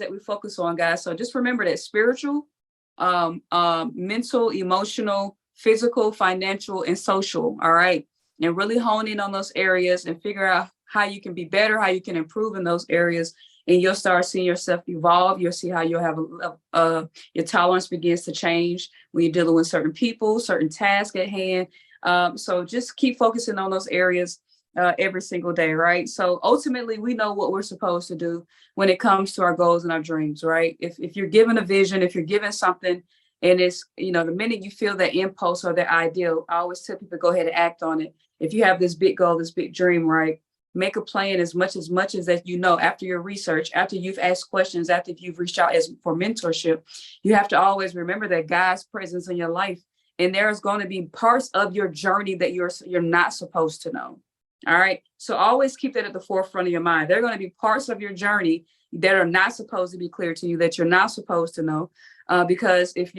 that we focus on, guys. So just remember that spiritual, mental, emotional, physical, financial, and social. All right. And really hone in on those areas and figure out how you can be better, how you can improve in those areas. And you'll start seeing yourself evolve. You'll see how you'll have your tolerance begins to change when you're dealing with certain people, certain tasks at hand. So just keep focusing on those areas every single day, right? So ultimately, we know what we're supposed to do when it comes to our goals and our dreams, right? If you're given a vision, if you're given something, and it's, the minute you feel that impulse or that ideal, I always tell people, go ahead and act on it. If you have this big goal, this big dream, right? Make a plan as much as that, after your research, after you've asked questions, after you've reached out for mentorship. You have to always remember that God's presence in your life. And there's going to be parts of your journey that you're not supposed to know. All right. So always keep that at the forefront of your mind. There are going to be parts of your journey that are not supposed to be clear to you, that you're not supposed to know. Because if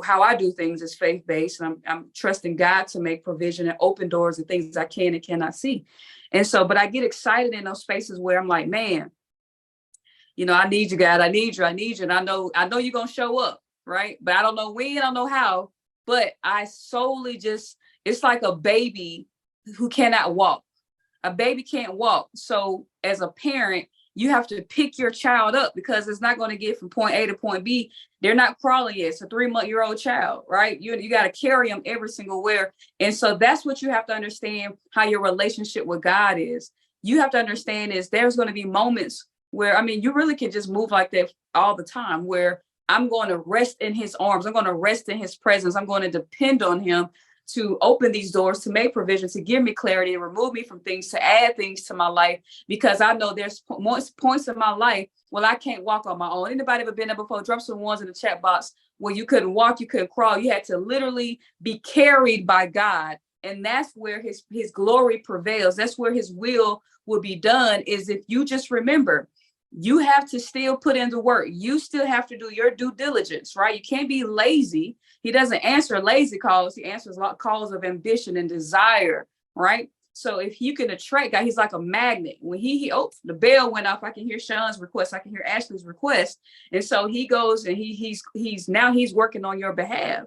how I do things is faith-based, and I'm trusting God to make provision and open doors and things I can and cannot see. And so, but I get excited in those spaces where I'm like, man, I need you, God. I need you. And I know you're going to show up. Right. But I don't know when, I don't know how, but I solely it's like a baby who cannot walk. A baby can't walk. So as a parent, you have to pick your child up because it's not going to get from point A to point B. They're not crawling yet. It's a 3-month-old child, right? You got to carry them every single where. And so that's what you have to understand, how your relationship with God is. You have to understand is there's going to be moments where, you really can just move like that all the time, where I'm going to rest in his arms. I'm going to rest in his presence. I'm going to depend on him to open these doors, to make provision, to give me clarity, and remove me from things, to add things to my life, because I know there's points in my life where I can't walk on my own. Anybody ever been there before? Drop some ones in the chat box where you couldn't walk, you couldn't crawl. You had to literally be carried by God. And that's where his glory prevails. That's where his will be done, is if you just remember, you have to still put in the work. You still have to do your due diligence, right? You can't be lazy. He doesn't answer lazy calls. He answers calls of ambition and desire, right? So if you can attract God, he's like a magnet. When the bell went off, I can hear Sean's request. I can hear Ashley's request. And so he goes and he's working on your behalf.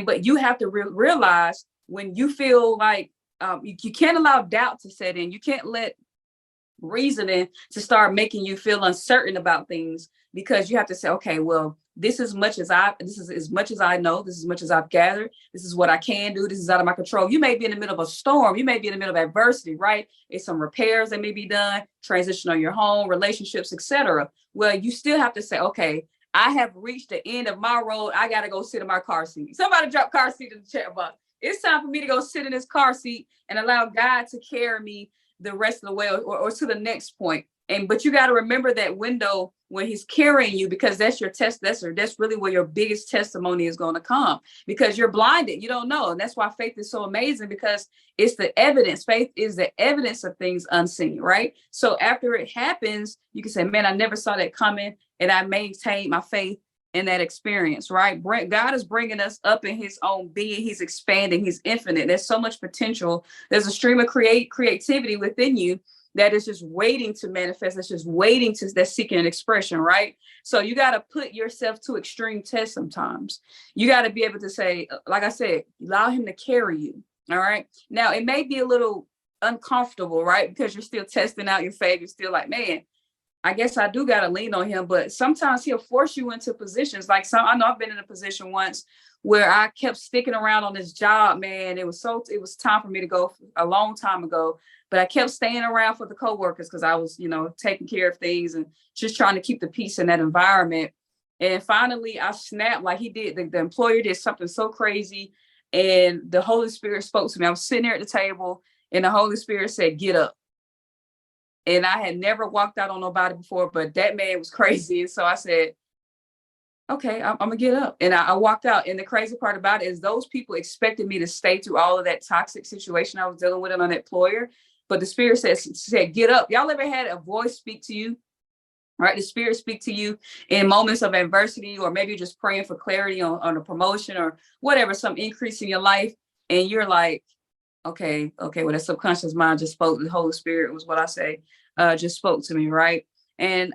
But you have to realize when you feel like you can't allow doubt to set in. You can't let reasoning to start making you feel uncertain about things, because you have to say, okay, well, this is as much as I know, this is as much as I've gathered, this is what I can do, this is out of my control. You may be in the middle of a storm, you may be in the middle of adversity, right? It's some repairs that may be done, transition on your home, relationships, etc. Well, you still have to say, okay, I have reached the end of my road. I got to go sit in my car seat. Somebody drop car seat in the chat box. It's time for me to go sit in this car seat and allow God to carry me the rest of the way, or to the next point. But you got to remember that window when he's carrying you, because that's your test. That's really where your biggest testimony is going to come, because you're blinded. You don't know. And that's why faith is so amazing, because it's the evidence. Faith is the evidence of things unseen, right? So after it happens, you can say, man, I never saw that coming. And I maintained my faith in that experience, right? God is bringing us up in his own being. He's expanding. He's infinite. There's so much potential. There's a stream of creativity within you that is just waiting to manifest. That's just waiting that's seeking an expression, right? So you got to put yourself to extreme tests sometimes. You got to be able to say, like I said, allow him to carry you. All right. Now, it may be a little uncomfortable, right? Because you're still testing out your faith. You're still like, man, I guess I do got to lean on him. But sometimes he'll force you into positions. Like I know I've been in a position once where I kept sticking around on this job, man. It was time for me to go a long time ago, but I kept staying around for the coworkers because I was, taking care of things and just trying to keep the peace in that environment. And finally I snapped, like he did. The employer did something so crazy, and the Holy Spirit spoke to me. I was sitting there at the table and the Holy Spirit said, get up. And I had never walked out on nobody before, but that man was crazy. And so I said, okay, I'm going to get up. And I walked out. And the crazy part about it is those people expected me to stay through all of that toxic situation I was dealing with on that employer. But the Spirit said, get up. Y'all ever had a voice speak to you? Right? The Spirit speak to you in moments of adversity, or maybe you're just praying for clarity on a promotion or whatever, some increase in your life. And you're like, okay, well, that subconscious mind just spoke. The Holy Spirit was what I say, just spoke to me, right? And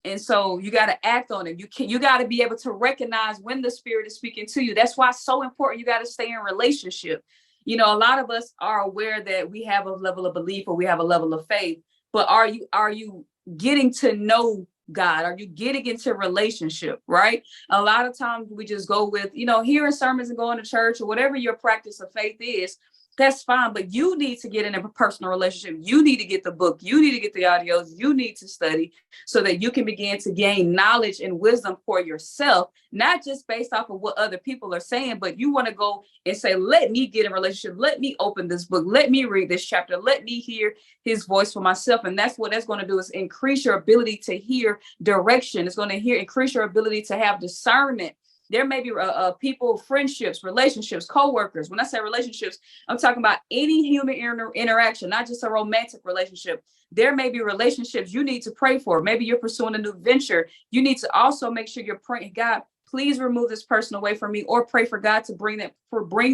And so you got to act on it. You got to be able to recognize when the spirit is speaking to you. That's why it's so important. You got to stay in relationship. You know, a lot of us are aware that we have a level of belief or we have a level of faith, but are you getting to know God? Are you getting into relationship? Right? A lot of times we just go with, you know, hearing sermons and going to church or whatever your practice of faith is. That's fine, but you need to get in a personal relationship. You need to get the book. You need to get the audios. You need to study so that you can begin to gain knowledge and wisdom for yourself, not just based off of what other people are saying, but you want to go and say, let me get in a relationship. Let me open this book. Let me read this chapter. Let me hear his voice for myself. And that's what that's going to do, is increase your ability to hear direction. It's going to increase your ability to have discernment. There may be people, friendships, relationships, co-workers. When I say relationships, I'm talking about any human interaction, not just a romantic relationship. There may be relationships you need to pray for. Maybe you're pursuing a new venture. You need to also make sure you're praying, God, please remove this person away from me, or pray for God to bring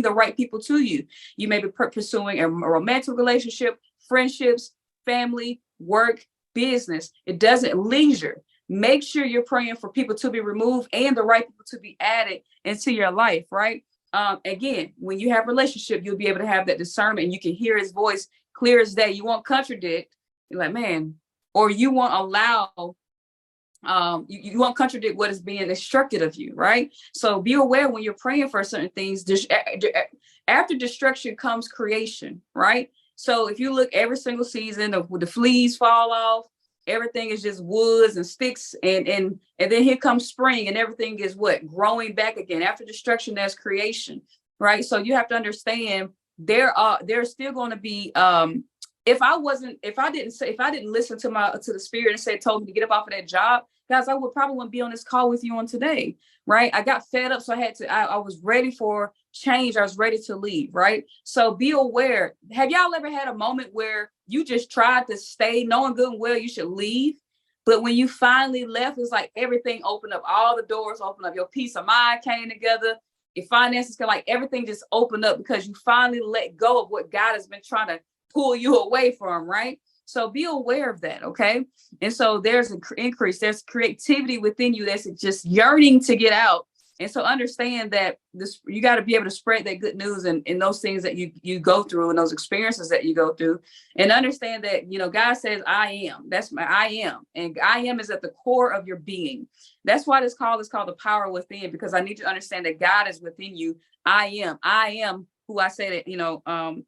the right people to you. You may be pursuing a romantic relationship, friendships, family, work, business. It doesn't leisure. Make sure you're praying for people to be removed and the right people to be added into your life, right? Again, when you have relationship, you'll be able to have that discernment, and you can hear his voice clear as day. You won't contradict. You're like, man, or you won't allow, you won't contradict what is being instructed of you, right? So be aware when you're praying for certain things. After destruction comes creation, right? So if you look every single season of the fleas fall off, everything is just woods and sticks, and then here comes spring, and everything is what? Growing back again. After destruction, there's creation, right? So you have to understand there's still going to be if I didn't listen to the spirit and told me to get up off of that job, guys, I would probably wouldn't be on this call with you on today, right? I got fed up, so I was ready for change. I was ready to leave, right? So be aware. Have y'all ever had a moment where you just tried to stay, knowing good and well you should leave, but when you finally left, it's like everything opened up, all the doors opened up, your peace of mind came together, your finances, like everything just opened up because you finally let go of what God has been trying to pull you away from, right? So be aware of that, okay? And so there's an increase, there's creativity within you that's just yearning to get out. And so understand that you got to be able to spread that good news and those things that you go through and those experiences that you go through, and understand that, you know, God says, I am. That's my I am. And I am is at the core of your being. That's why this call is called the power within, because I need you to understand that God is within you. I am who I say that, you know,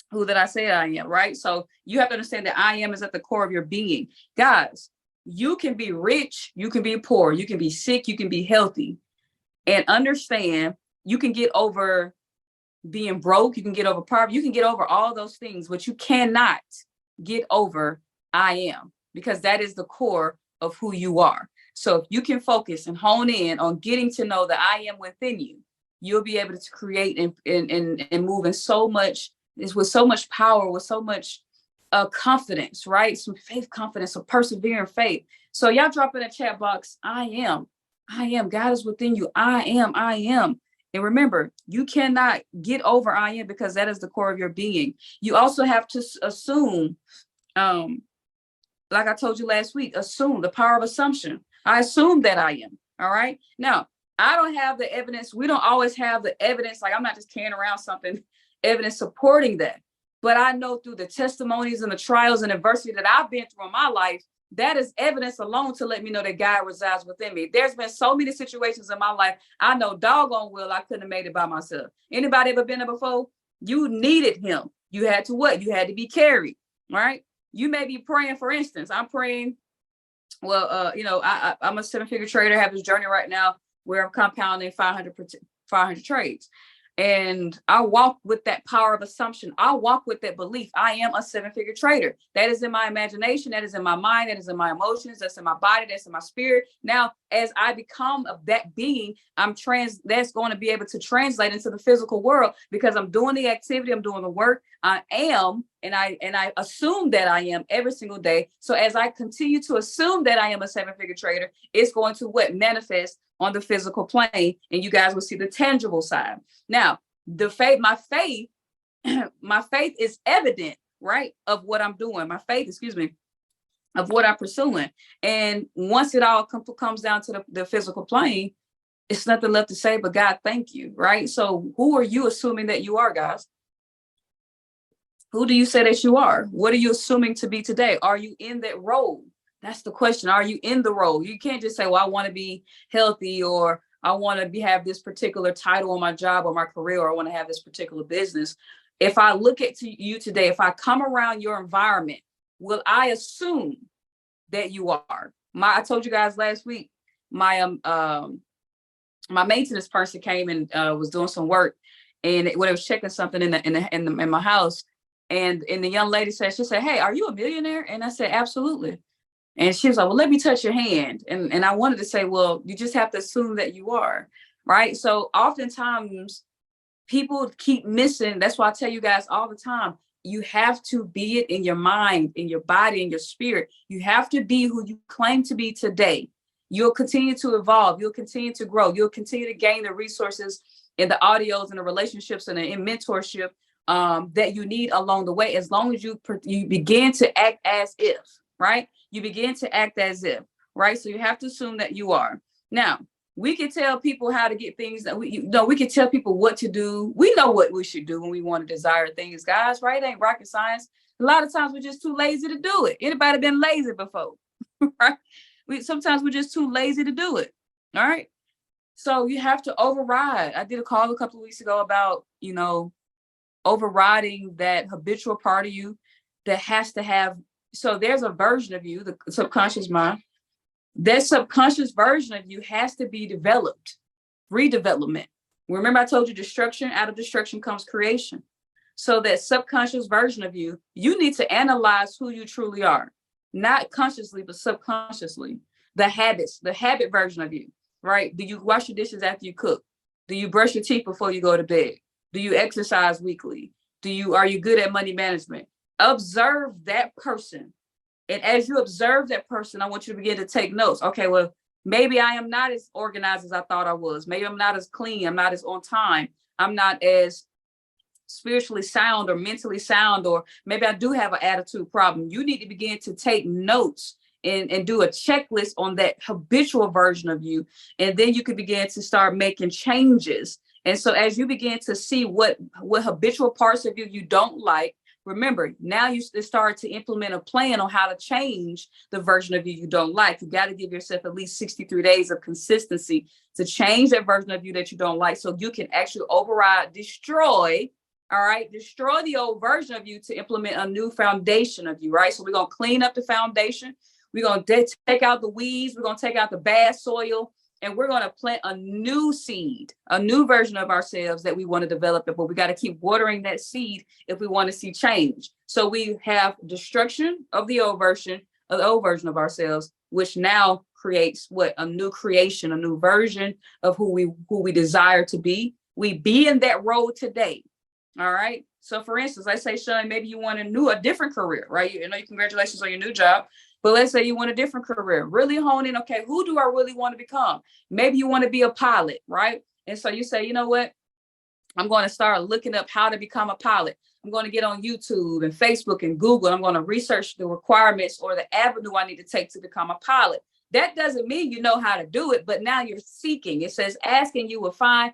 who that I say I am, right? So you have to understand that I am is at the core of your being. Guys, you can be rich, you can be poor, you can be sick, you can be healthy. And understand, you can get over being broke, you can get over poverty, you can get over all those things, but you cannot get over I am, because that is the core of who you are. So if you can focus and hone in on getting to know that I am within you, you'll be able to create and move in so much, with so much power, with so much confidence, right? Some faith, confidence, some persevering faith. So y'all drop in the chat box, I am. God is within you. I am. And remember, you cannot get over I am, because that is the core of your being. You also have to assume, like I told you last week, assume the power of assumption. I assume that I am. All right. Now, I don't have the evidence. We don't always have the evidence. Like, I'm not just carrying around something, evidence supporting that. But I know through the testimonies and the trials and adversity that I've been through in my life, that is evidence alone to let me know that God resides within me. There's been so many situations in my life, I know doggone well I couldn't have made it by myself. Anybody ever been there before? You needed him. You had to what? You had to be carried, right? You may be praying, for instance, I'm praying, well, you know, I'm a 7-figure trader, I have this journey right now where I'm compounding 500 trades. And I walk with that power of assumption. I walk with that belief. I am a 7-figure trader. That is in my imagination. That is in my mind. That is in my emotions. That's in my body. That's in my spirit. Now, as I become of that being, that's going to be able to translate into the physical world, because I'm doing the activity. I'm doing the work. I am, and I assume that I am every single day. So as I continue to assume that I am a 7-figure trader, it's going to manifest on the physical plane, and you guys will see the tangible side. Now, my faith is evident, right, of what I'm doing. My faith, of what I'm pursuing. And once it all comes down to the physical plane, it's nothing left to say but God, thank you, right? So who are you assuming that you are, guys? Who do you say that you are? What are you assuming to be today? Are you in that role? That's the question. Are you in the role? You can't just say, well, I want to be healthy, or I want to have this particular title on my job or my career, or I want to have this particular business. If I look at you today, if I come around your environment, will I assume that you are? I told you guys last week, my maintenance person came and was doing some work, and when I was checking something in my house, and the young lady said, she said, "Hey, are you a millionaire?" And I said, "Absolutely." And she was like, "Well, let me touch your hand." And I wanted to say, well, you just have to assume that you are, right? So oftentimes people keep missing. That's why I tell you guys all the time, you have to be it in your mind, in your body, in your spirit. You have to be who you claim to be today. You'll continue to evolve. You'll continue to grow. You'll continue to gain the resources and the audios and the relationships and the mentorship that you need along the way, as long as you begin to act as if, right? You begin to act as if, right? So you have to assume that you are. Now, we can tell people how to get things that we can tell people what to do. We know what we should do when we want to desire things, guys, right? It ain't rocket science. A lot of times we're just too lazy to do it. Anybody been lazy before? Right? Sometimes we're just too lazy to do it. All right. So you have to override. I did a call a couple of weeks ago about, overriding that habitual part of you that has to have. So there's a version of you, the subconscious mind. That subconscious version of you has to be developed, redevelopment. Remember I told you destruction, out of destruction comes creation. So that subconscious version of you, you need to analyze who you truly are, not consciously, but subconsciously. The habits, the habit version of you, right? Do you wash your dishes after you cook? Do you brush your teeth before you go to bed? Do you exercise weekly? Are you good at money management? Observe that person. And as you observe that person, I want you to begin to take notes. Okay, well, maybe I am not as organized as I thought I was. Maybe I'm not as clean. I'm not as on time. I'm not as spiritually sound or mentally sound, or maybe I do have an attitude problem. You need to begin to take notes and do a checklist on that habitual version of you. And then you can begin to start making changes. And so as you begin to see what habitual parts of you don't like, remember, now you start to implement a plan on how to change the version of you don't like. You got to give yourself at least 63 days of consistency to change that version of you that you don't like, so you can actually override, destroy the old version of you to implement a new foundation of you, right? So we're going to clean up the foundation. We're going to take out the weeds. We're going to take out the bad soil. And we're going to plant a new seed, a new version of ourselves that we want to develop. But we got to keep watering that seed if we want to see change. So we have destruction of the old version of ourselves, which now creates a new creation, a new version of who we desire to be. We be in that role today. All right. So for instance, I say, Sean, maybe you want a different career, right? Congratulations on your new job. But let's say you want a different career, really hone in. Okay, who do I really want to become? Maybe you want to be a pilot, right? And so you say, you know what? I'm going to start looking up how to become a pilot. I'm going to get on YouTube and Facebook and Google. I'm going to research the requirements or the avenue I need to take to become a pilot. That doesn't mean you know how to do it, but now you're seeking. It says, asking you will find,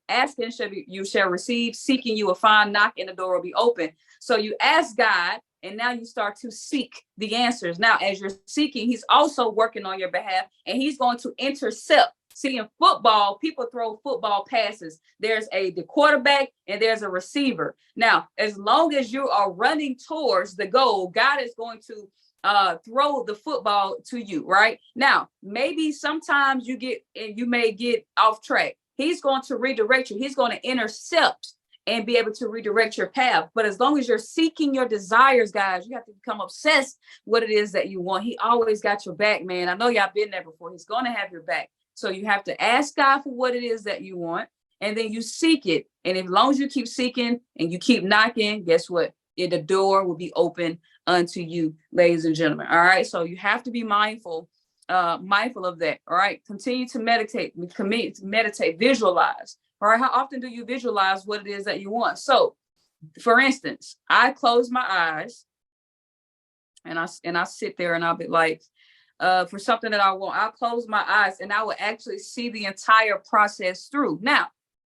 asking you shall receive, seeking you will find, knock and the door will be open. So you ask God, and now you start to seek the answers. Now, as you're seeking, he's also working on your behalf, and he's going to intercept. See, in football, people throw football passes. There's the quarterback and there's a receiver. Now, as long as you are running towards the goal, God is going to throw the football to you, right? Now, maybe sometimes you may get off track. He's going to redirect you. He's going to intercept and be able to redirect your path. But as long as you're seeking your desires, guys, you have to become obsessed what it is that you want. He always got your back, man. I know y'all been there before. He's going to have your back. So you have to ask God for what it is that you want, and then you seek it. And as long as you keep seeking and you keep knocking, guess what? The door will be open unto you, ladies and gentlemen. All right. So you have to be mindful of that. All right. Continue to meditate, visualize. All right. How often do you visualize what it is that you want? So, for instance, I close my eyes And I sit there and I'll be like, for something that I want, I'll close my eyes and I will actually see the entire process through. Now,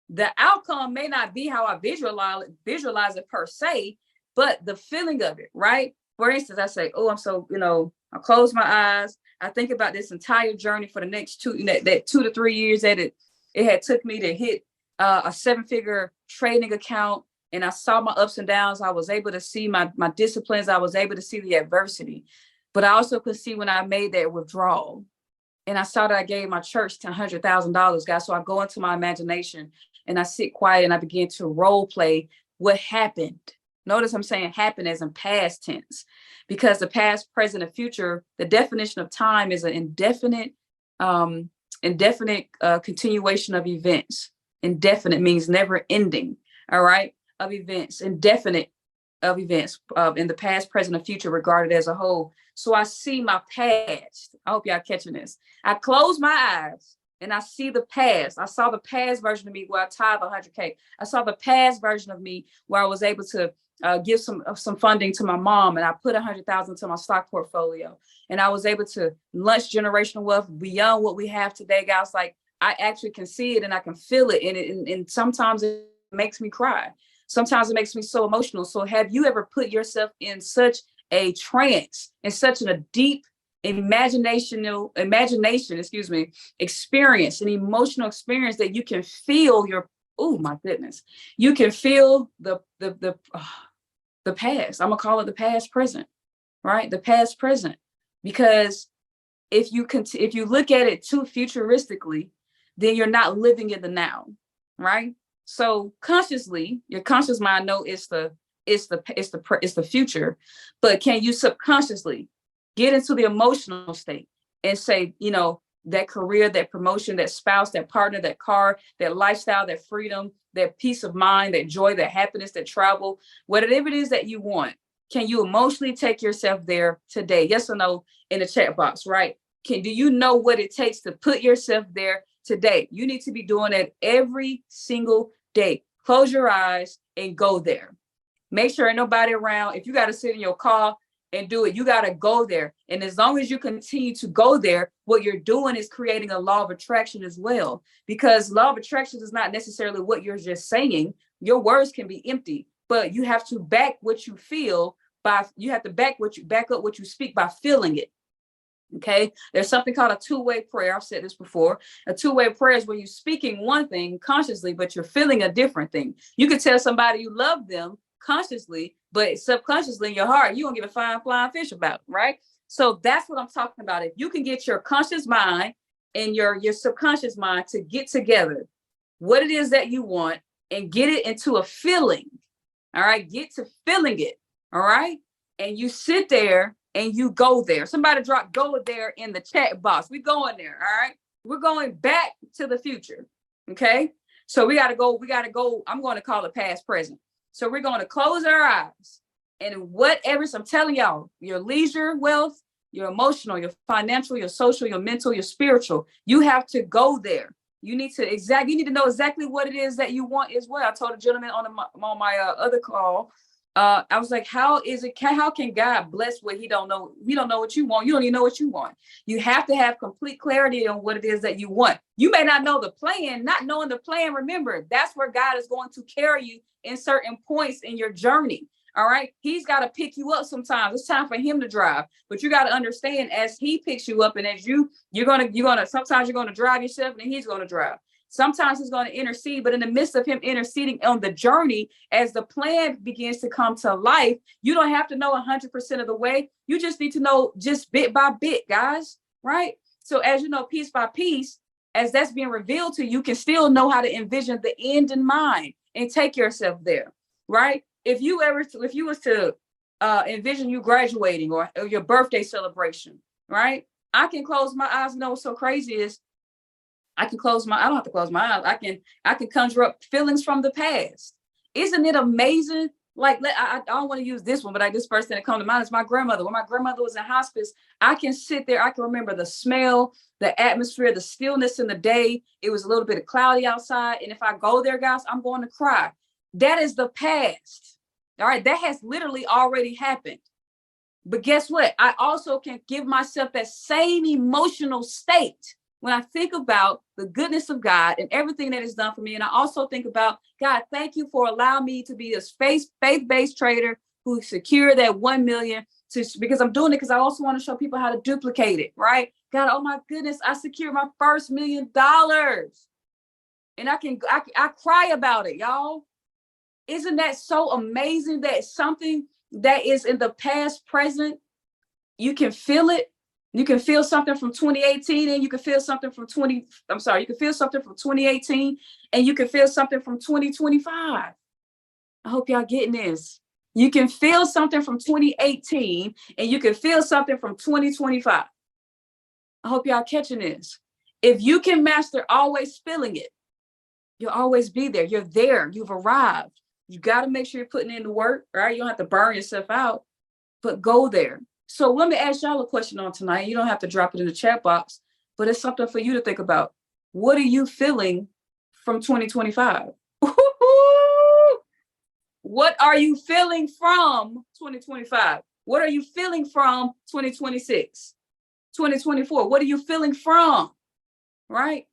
the outcome may not be how I visualize it per se, but the feeling of it, right? For instance, I say, oh, I'm so, I close my eyes. I think about this entire journey for the next that 2 to 3 years that it had took me to hit a 7-figure trading account. And I saw my ups and downs. I was able to see my disciplines. I was able to see the adversity. But I also could see when I made that withdrawal. And I saw that I gave my church $100,000, guys. So I go into my imagination and I sit quiet and I begin to role play what happened. Notice I'm saying happen as in past tense, because the past, present, and future, the definition of time is an indefinite continuation of events. Indefinite means never ending. All right. Of events, indefinite of events in the past, present, and future regarded as a whole. So I see my past. I hope y'all catching this. I close my eyes and I see the past. I saw the past version of me where I tied 100K. I saw the past version of me where I was able to give some funding to my mom, and I put 100,000 to my stock portfolio, and I was able to launch generational wealth beyond what we have today, guys. Like, I actually can see it and I can feel it, and sometimes it makes me cry. Sometimes it makes me so emotional. So have you ever put yourself in such a trance, in such a deep imagination, experience, an emotional experience that you can feel oh my goodness, you can feel the past. I'm gonna call it the past present, right? The past present, because if you look at it too futuristically, then you're not living in the now, right? So consciously, your conscious mind know it's the future, but can you subconsciously get into the emotional state and say, that career, that promotion, that spouse, that partner, that car, that lifestyle, that freedom, that peace of mind, that joy, that happiness, that travel, whatever it is that you want, can you emotionally take yourself there today? Yes or no in the chat box, right? Do you know what it takes to put yourself there today? You need to be doing it every single day. Close your eyes and go there. Make sure ain't nobody around. If you got to sit in your car and do it, you got to go there. And as long as you continue to go there, what you're doing is creating a law of attraction as well, because law of attraction is not necessarily what you're just saying. Your words can be empty, but you have to back what you feel back up what you speak by feeling it. Okay. There's something called a two-way prayer. I've said this before. A two-way prayer is when you're speaking one thing consciously, but you're feeling a different thing. You could tell somebody you love them consciously, but subconsciously in your heart, you don't give a fine flying fish about it, right? So that's what I'm talking about. If you can get your conscious mind and your subconscious mind to get together, what it is that you want, and get it into a feeling. All right. Get to feeling it. All right. And you sit there and you go there. Somebody drop go there in the chat box. We going there. All right. We're going back to the future. Okay. So we got to go. I'm going to call it past present. So we're going to close our eyes, and whatever, so I'm telling y'all, your leisure wealth, your emotional, your financial, your social, your mental, your spiritual, you have to go there. You need to know exactly what it is that you want as well. I told a gentleman on my other call, I was like, how can God bless what he don't know? We don't know what you want. You don't even know what you want. You have to have complete clarity on what it is that you want. You may not know the plan. Not knowing the plan, remember, that's where God is going to carry you in certain points in your journey. All right. He's got to pick you up sometimes. It's time for him to drive. But you got to understand, as he picks you up and as sometimes you're going to drive yourself and he's going to drive. Sometimes he's going to intercede, but in the midst of him interceding on the journey, as the plan begins to come to life, you don't have to know 100% of the way. You just need to know just bit by bit, guys. Right. So as you know, piece by piece, as that's being revealed to you, you can still know how to envision the end in mind and take yourself there. Right. If you was to envision you graduating or your birthday celebration, right? I can close my eyes. You know what's so crazy is I don't have to close my eyes. I can conjure up feelings from the past. Isn't it amazing? Like, I don't want to use this one, but this first thing that comes to mind is my grandmother. When my grandmother was in hospice, I can sit there. I can remember the smell, the atmosphere, the stillness in the day. It was a little bit of cloudy outside. And if I go there, guys, I'm going to cry. That is the past. All right. That has literally already happened. But guess what? I also can give myself that same emotional state when I think about the goodness of God and everything that is done for me. And I also think about, God, thank you for allowing me to be a faith-based trader who secured that 1 million because I'm doing it because I also want to show people how to duplicate it, right? God, oh my goodness, I secured my first $1 million. And I cry about it, y'all. Isn't that so amazing that something that is in the past, present, you can feel it? You can feel something from 2018 and you can feel something from you can feel something from 2018 and you can feel something from 2025. I hope y'all getting this. You can feel something from 2018 and you can feel something from 2025. I hope y'all catching this. If you can master always feeling it, you'll always be there. You're there. You've arrived. You got to make sure you're putting in the work, right? You don't have to burn yourself out, but go there. So let me ask y'all a question on tonight. You don't have to drop it in the chat box, but it's something for you to think about. What are you feeling from 2025? What are you feeling from 2025? What are you feeling from 2026? 2024? What are you feeling from? Right?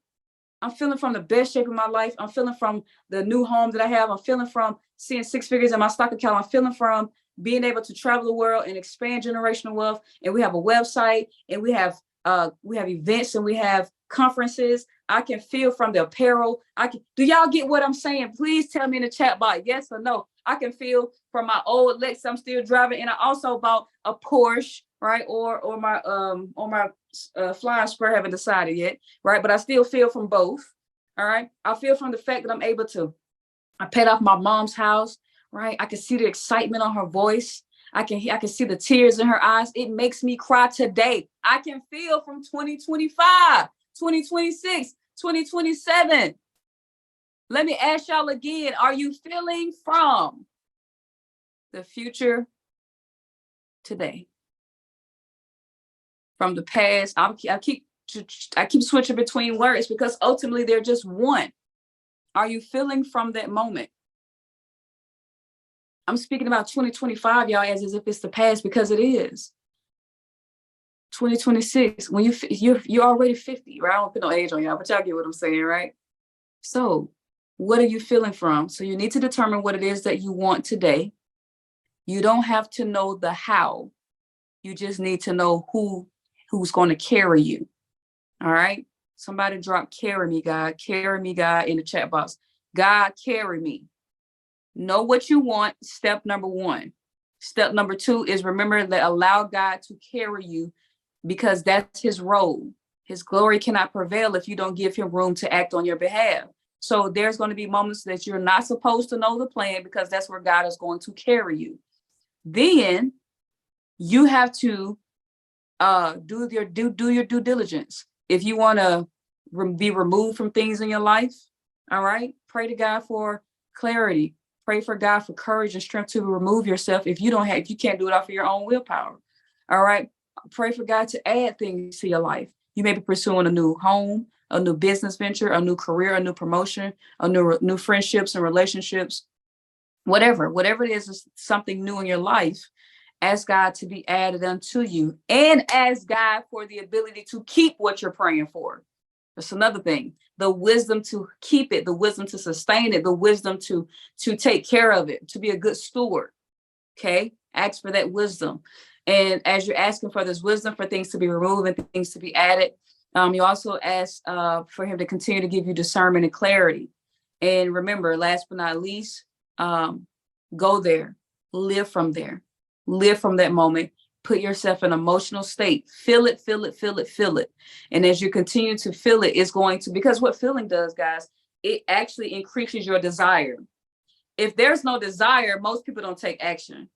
I'm feeling from the best shape of my life. I'm feeling from the new home that I have. I'm feeling from seeing 6 figures in my stock account. I'm feeling from being able to travel the world and expand generational wealth. And we have a website and we have events and we have conferences. I can feel from the apparel. Do y'all get what I'm saying? Please tell me in the chat box, yes or no. I can feel from my old Lex I'm still driving. And I also bought a Porsche, right? Or my flying square, haven't decided yet, right? But I still feel from both. All right. I feel from the fact that I'm able to, I paid off my mom's house, right? I can see the excitement on her voice. I can see the tears in her eyes. It makes me cry today. I can feel from 2025, 2026, 2027. Let me ask y'all again. Are you feeling from the future today? From the past? I keep switching between words because ultimately they're just one. Are you feeling from that moment? I'm speaking about 2025, y'all, as if it's the past, because it is. 2026, when you're already 50, right? I don't put no age on y'all, but y'all get what I'm saying, right? So what are you feeling from? So you need to determine what it is that you want today. You don't have to know the how. You just need to know who's going to carry you. All right? Somebody drop carry me, God. Carry me, God, in the chat box. God, carry me. Know what you want. Step number 1. Step number 2 is remember that allow God to carry you because that's his role. His glory cannot prevail if you don't give him room to act on your behalf. So there's going to be moments that you're not supposed to know the plan because that's where God is going to carry you. Then you have to do your due diligence. If you want to be removed from things in your life, all right, pray to God for clarity. Pray for God for courage and strength to remove yourself if you can't do it off of your own willpower. All right. Pray for God to add things to your life. You may be pursuing a new home, a new business venture, a new career, a new promotion, a new friendships and relationships, whatever it is something new in your life. Ask God to be added unto you and ask God for the ability to keep what you're praying for. That's another thing. The wisdom to keep it, the wisdom to sustain it, the wisdom to take care of it, to be a good steward. Okay. Ask for that wisdom. And as you're asking for this wisdom, for things to be removed and things to be added, you also ask for him to continue to give you discernment and clarity. And remember, last but not least, go there, live from there, live from that moment. Put yourself in an emotional state. Feel it, feel it, feel it, feel it. And as you continue to feel it, it's going to, because what feeling does, guys, it actually increases your desire. If there's no desire, most people don't take action.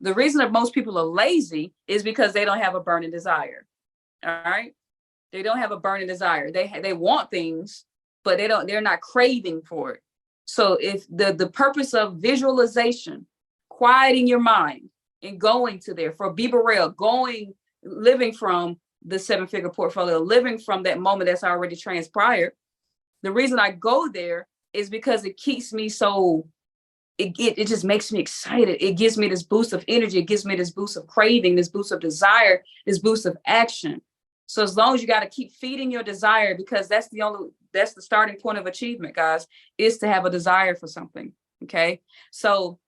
The reason that most people are lazy is because they don't have a burning desire. All right. They don't have a burning desire. They want things, but they're not craving for it. So if the purpose of visualization, quieting your mind, and going to there for Be Burrell, living from the 7-figure portfolio, living from that moment that's already transpired. The reason I go there is because it keeps me so it just makes me excited. It gives me this boost of energy. It gives me this boost of craving, this boost of desire, this boost of action. So as long as you got to keep feeding your desire, because that's the starting point of achievement, guys, is to have a desire for something. Okay. So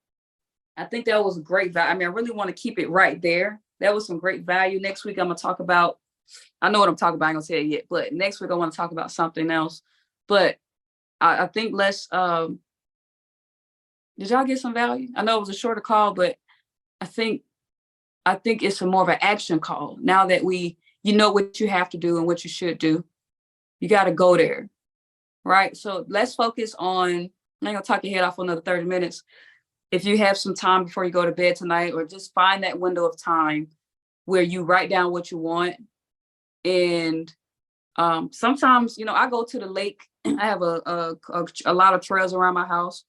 I think that was a great value. I mean, I really want to keep it right there. That was some great value. Next week, I'm going to talk about, I know what I'm talking about. I ain't going to say it yet, but next week I want to talk about something else. But I think did y'all get some value? I know it was a shorter call, but I think it's a more of an action call. Now that you know what you have to do and what you should do, you got to go there. Right. So let's focus on, I'm not going to talk your head off for another 30 minutes. If you have some time before you go to bed tonight, or just find that window of time where you write down what you want. And sometimes, I go to the lake. I have a lot of trails around my house.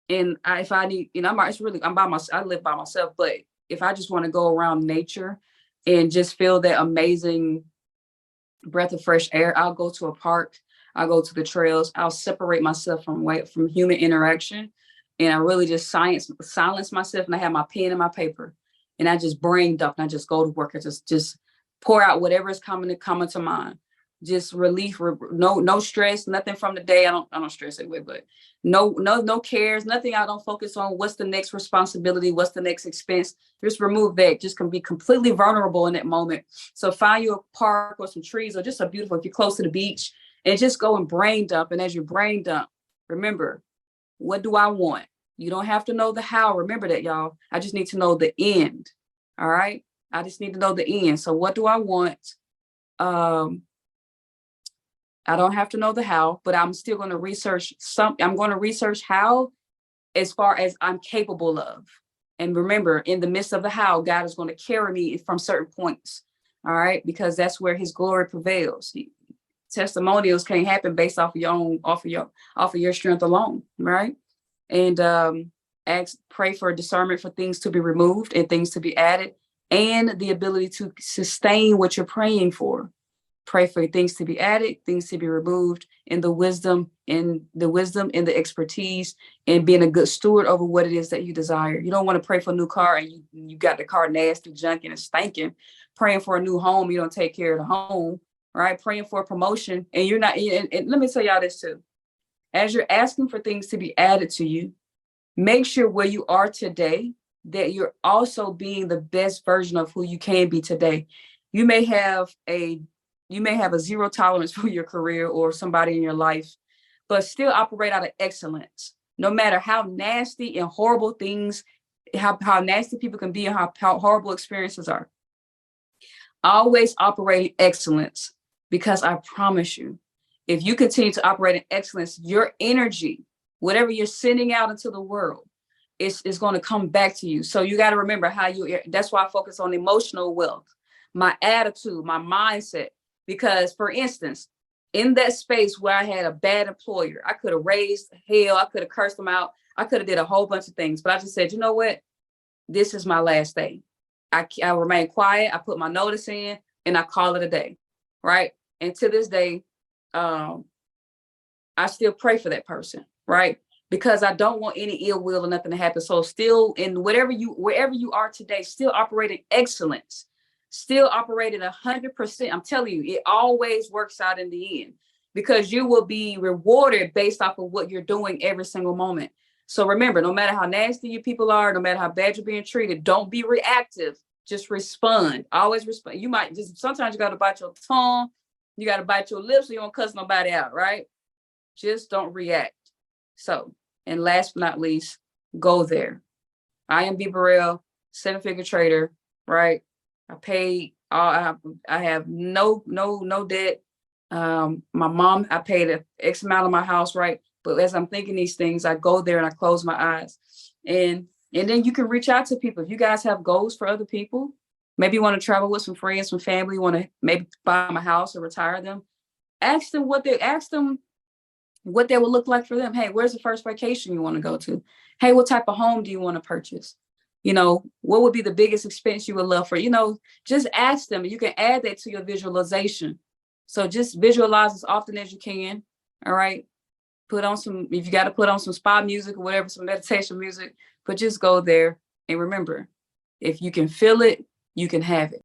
And if I need, I live by myself, but if I just want to go around nature and just feel that amazing breath of fresh air, I'll go to a park. I'll go to the trails. I'll separate myself from human interaction. And I really just silence myself, and I have my pen and my paper, and I just brain dump, and I just go to work. I just pour out whatever is coming to mind. Just relief, no stress, nothing from the day. I don't stress anyway, but no cares, nothing. I don't focus on what's the next responsibility, what's the next expense. Just remove that. Just can be completely vulnerable in that moment. So find you a park or some trees, or just if you're close to the beach, and just go and brain dump. And as you brain dump, remember, what do I want? You don't have to know the how. Remember that, y'all. I just need to know the end. All right. I just need to know the end. So what do I want? I don't have to know the how, but I'm still going to research I'm going to research how, as far as I'm capable of. And remember, in the midst of the how, God is going to carry me from certain points. All right. Because that's where his glory prevails. Testimonials can't happen based off of your strength alone. Right. And pray for discernment for things to be removed and things to be added, and the ability to sustain what you're praying for. Pray for things to be added, things to be removed, and the wisdom and the expertise, and being a good steward over what it is that you desire. You don't want to pray for a new car and you got the car nasty, junk, and it's stinking. Praying for a new home, you don't take care of the home, right? Praying for a promotion, and you're not. And let me tell y'all this too. As you're asking for things to be added to you, make sure where you are today that you're also being the best version of who you can be today. You may have a zero tolerance for your career or somebody in your life, but still operate out of excellence. No matter how nasty and horrible things, how nasty people can be, and how horrible experiences are. Always operate in excellence, because I promise you, if you continue to operate in excellence, your energy, whatever you're sending out into the world, is going to come back to you. So you got to remember that's why I focus on emotional wealth, my attitude, my mindset. Because, for instance, in that space where I had a bad employer, I could have raised hell, I could have cursed them out, I could have did a whole bunch of things, but I just said, you know what? This is my last day. I remain quiet, I put my notice in, and I call it a day, right? And to this day, I still pray for that person, right? Because I don't want any ill will or nothing to happen. So still, wherever you are today, still operating excellence. Still operating 100%. I'm telling you, it always works out in the end, because you will be rewarded based off of what you're doing every single moment. So remember, no matter how nasty you people are, no matter how bad you're being treated, don't be reactive. Just respond. Always respond. Sometimes you got to bite your tongue. You got to bite your lips so you don't cuss nobody out, right? Just don't react. So, and last but not least, go there. I am B. Burrell, 7-figure trader, right? I paid. I have no debt. My mom, I paid an X amount on my house, right? But as I'm thinking these things, I go there and I close my eyes, and then you can reach out to people. If you guys have goals for other people, maybe you want to travel with some friends, some family, you want to maybe buy them a house or retire them. Ask them what they would look like for them. Hey, where's the first vacation you want to go to? Hey, what type of home do you want to purchase? What would be the biggest expense you would love for? Just ask them. You can add that to your visualization. So just visualize as often as you can. All right. Put on some, if you got to put on some spa music or whatever, some meditation music, but just go there and remember, if you can feel it, you can have it.